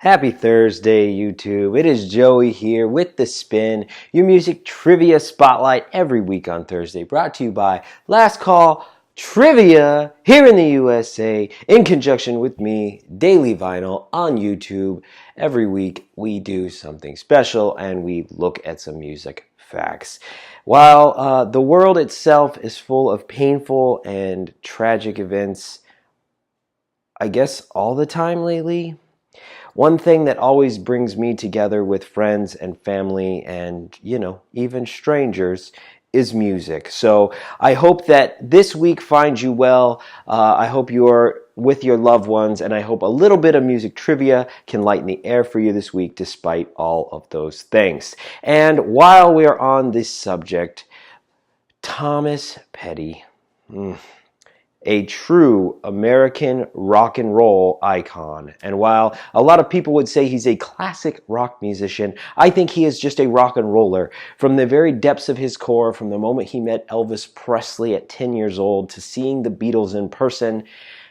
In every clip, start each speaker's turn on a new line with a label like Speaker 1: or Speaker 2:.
Speaker 1: Happy Thursday, YouTube. It is Joey here with The Spin, your music trivia spotlight every week on Thursday, brought to you by Last Call Trivia here in the USA, in conjunction with me, Daily Vinyl on YouTube. Every week we do something special and we look at some music facts. While the world itself is full of painful and tragic events, I guess all the time lately, one thing that always brings me together with friends and family and, even strangers is music. So I hope that this week finds you well. I hope you're with your loved ones, and I hope a little bit of music trivia can lighten the air for you this week despite all of those things. And while we're on this subject, Thomas Partee. A true American rock and roll icon. And while a lot of people would say he's a classic rock musician, I think he is just a rock and roller. From the very depths of his core, from the moment he met Elvis Presley at 10 years old, to seeing the Beatles in person,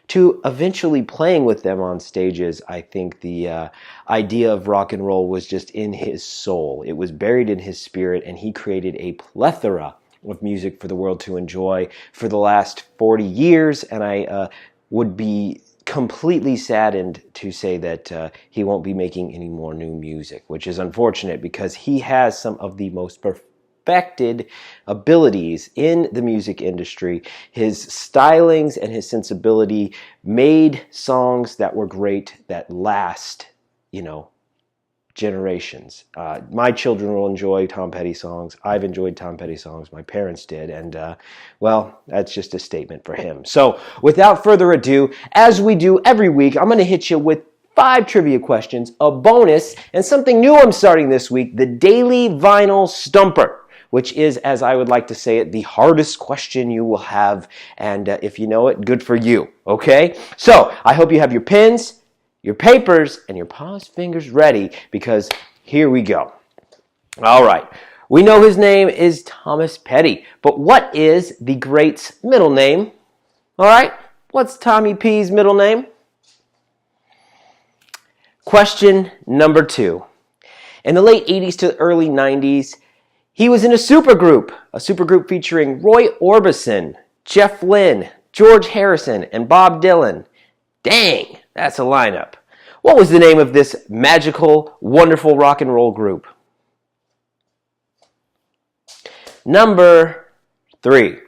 Speaker 1: to eventually playing with them on stages, I think the idea of rock and roll was just in his soul. It was buried in his spirit, and he created a plethora of music for the world to enjoy for the last 40 years, and I would be completely saddened to say that he won't be making any more new music, which is unfortunate because he has some of the most perfected abilities in the music industry. His stylings and his sensibility made songs that were great, that last, generations. My children will enjoy Tom Petty songs. I've enjoyed Tom Petty songs. My parents did. And, well, that's just a statement for him. So, without further ado, as we do every week, I'm going to hit you with 5 trivia questions, a bonus, and something new I'm starting this week, the Daily Vinyl Stumper, which is, as I would like to say it, the hardest question you will have. And if you know it, good for you. Okay? So, I hope you have your pens, your papers, and your paused fingers ready, because here we go. All right. We know his name is Thomas Petty, but what is the great's middle name? All right. What's Tommy P's middle name? Question number 2. In the late 80s to the early 90s, he was in a supergroup featuring Roy Orbison, Jeff Lynne, George Harrison, and Bob Dylan. Dang, that's a lineup. What was the name of this magical, wonderful rock and roll group? Number 3.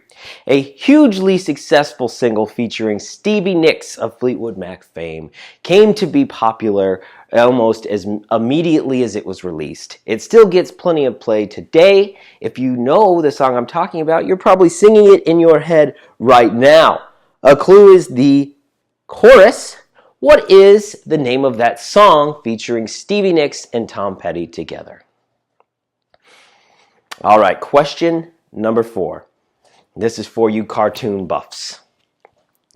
Speaker 1: A hugely successful single featuring Stevie Nicks of Fleetwood Mac fame came to be popular almost as immediately as it was released. It still gets plenty of play today. If you know the song I'm talking about, you're probably singing it in your head right now. A clue is the chorus. What is the name of that song featuring Stevie Nicks and Tom Petty together? All right, question number 4. This is for you cartoon buffs.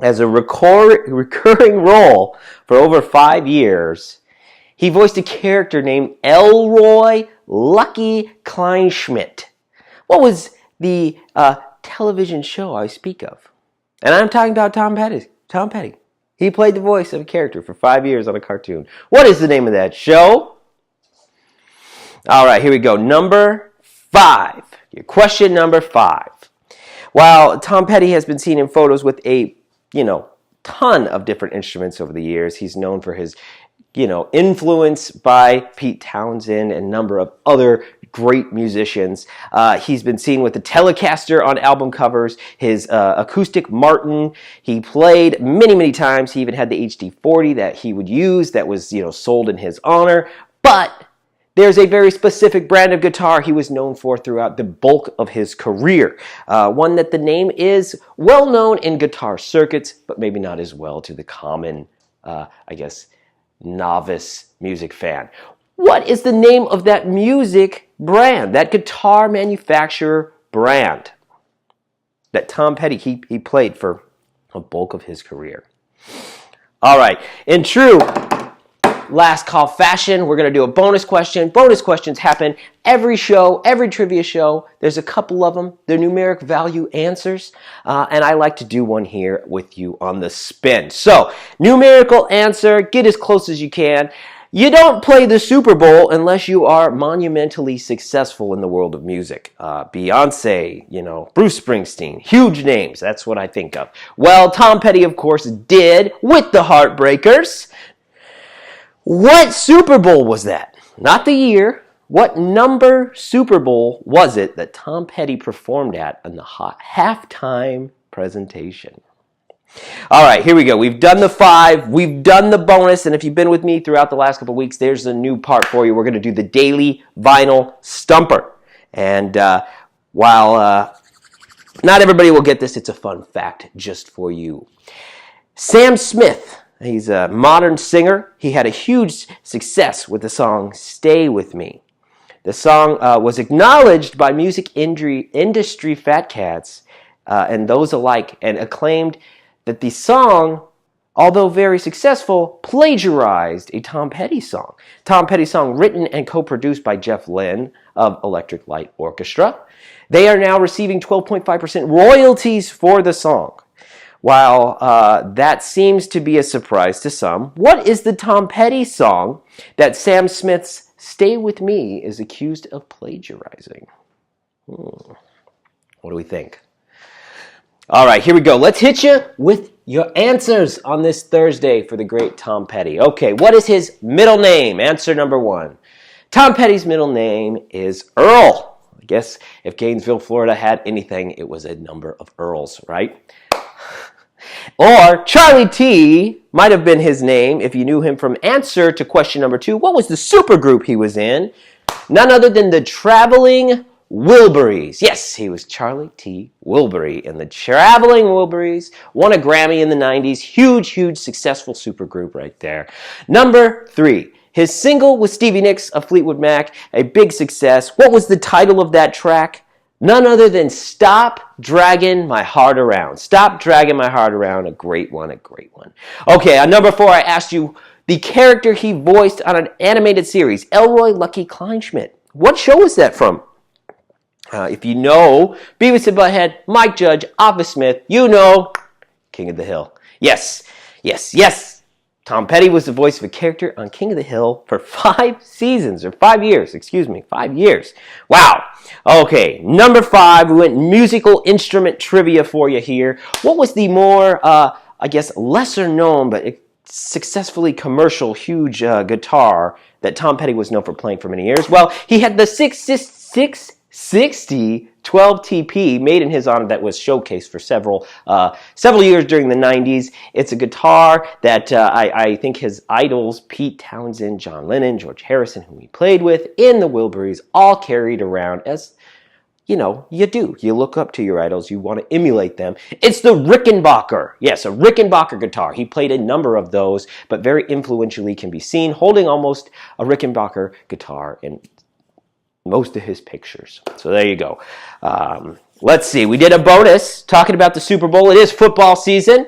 Speaker 1: As a recurring role for over 5 years, he voiced a character named Elroy Lucky Kleinschmidt. What was the television show I speak of? And I'm talking about Tom Petty. He played the voice of a character for 5 years on a cartoon. What is the name of that show? All right, here we go. Number 5. Your question number 5. While Tom Petty has been seen in photos with a, ton of different instruments over the years, he's known for his, influence by Pete Townsend and a number of other great musicians. He's been seen with the Telecaster on album covers, his acoustic Martin. He played many, many times. He even had the HD40 that he would use that was, sold in his honor. But there's a very specific brand of guitar he was known for throughout the bulk of his career. One that the name is well known in guitar circuits, but maybe not as well to the common, novice music fan. What is the name of that music brand, that guitar manufacturer brand? that Tom Petty, he played for a bulk of his career. All right, in true last call fashion, we're going to do a bonus question. Bonus questions happen every show, every trivia show. There's a couple of them. They're numeric value answers, and I like to do one here with you on the spin. So, numerical answer, get as close as you can. You don't play the Super Bowl unless you are monumentally successful in the world of music. Beyonce, Bruce Springsteen, huge names. That's what I think of. Well, Tom Petty, of course, did with the Heartbreakers. What Super Bowl was that? Not the year. What number Super Bowl was it that Tom Petty performed at in the halftime presentation? All right, here we go. We've done the 5. We've done the bonus. And if you've been with me throughout the last couple of weeks, there's a new part for you. We're going to do the daily vinyl stumper. And while not everybody will get this, it's a fun fact just for you. Sam Smith, he's a modern singer. He had a huge success with the song Stay With Me. The song was acknowledged by music industry fat cats and those alike, and acclaimed that the song, although very successful, plagiarized a Tom Petty song. Tom Petty song written and co-produced by Jeff Lynne of Electric Light Orchestra. They are now receiving 12.5% royalties for the song. While that seems to be a surprise to some, what is the Tom Petty song that Sam Smith's Stay With Me is accused of plagiarizing? What do we think? All right, here we go. Let's hit you with your answers on this Thursday for the great Tom Petty. Okay, what is his middle name? Answer number 1. Tom Petty's middle name is Earl. I guess if Gainesville, Florida had anything, it was a number of Earls, right? Or Charlie T might have been his name if you knew him from answer to question number 2. What was the supergroup he was in? None other than the Traveling Wilburys. Yes, he was Charlie T. Wilbury in the Traveling Wilburys. Won a Grammy in the 90s. Huge, huge, successful supergroup right there. Number 3. His single with Stevie Nicks of Fleetwood Mac, a big success. What was the title of that track? None other than Stop Dragging My Heart Around. Stop Dragging My Heart Around. A great one, a great one. Okay, on number 4, I asked you the character he voiced on an animated series, Elroy Lucky Kleinschmidt. What show is that from? If you know Beavis and Butthead, Mike Judge, Office Smith, you know King of the Hill. Yes, yes, yes. Tom Petty was the voice of a character on King of the Hill for 5 seasons, or 5 years, 5 years. Wow. Okay, number 5, we went musical instrument trivia for you here. What was the more, lesser known, but successfully commercial, huge guitar that Tom Petty was known for playing for many years? Well, he had the 660 12 TP made in his honor that was showcased for several years during the 90s. It's a guitar that I think his idols, Pete Townsend, John Lennon, George Harrison, whom he played with in the Wilburys, all carried around as, you do. You look up to your idols. You want to emulate them. It's the Rickenbacker. Yes, a Rickenbacker guitar. He played a number of those, but very influentially can be seen holding almost a Rickenbacker guitar in most of his pictures. So there you go. Let's see. We did a bonus talking about the Super Bowl. It is football season.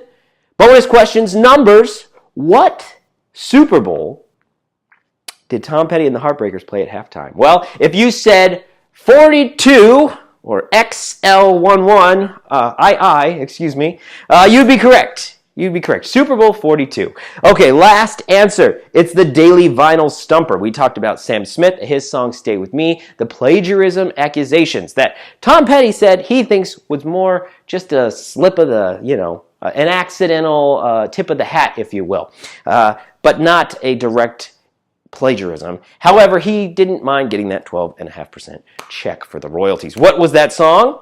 Speaker 1: Bonus questions, numbers. What Super Bowl did Tom Petty and the Heartbreakers play at halftime? Well, if you said 42 or XL11, you'd be correct. You'd be correct. Super Bowl 42. Okay, last answer. It's the Daily Vinyl Stumper. We talked about Sam Smith, his song Stay With Me, the plagiarism accusations that Tom Petty said he thinks was more just a slip of the, an accidental tip of the hat, if you will, but not a direct plagiarism. However, he didn't mind getting that 12.5% check for the royalties. What was that song?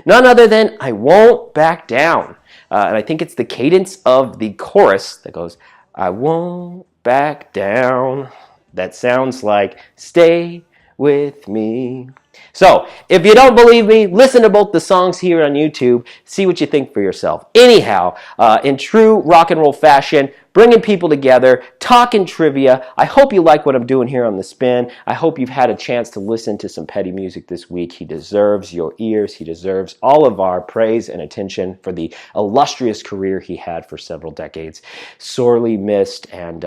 Speaker 1: None other than I Won't Back Down. And I think it's the cadence of the chorus that goes, I won't back down. That sounds like Stay With Me. So, if you don't believe me, listen to both the songs here on YouTube. See what you think for yourself. Anyhow, in true rock and roll fashion, bringing people together, talking trivia. I hope you like what I'm doing here on The Spin. I hope you've had a chance to listen to some Petty music this week. He deserves your ears. He deserves all of our praise and attention for the illustrious career he had for several decades. Sorely missed and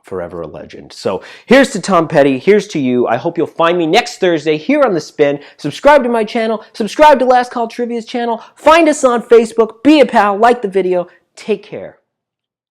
Speaker 1: forever a legend. So here's to Tom Petty. Here's to you. I hope you'll find me next Thursday here on The Spin. Subscribe to my channel. Subscribe to Last Call Trivia's channel. Find us on Facebook. Be a pal. Like the video. Take care.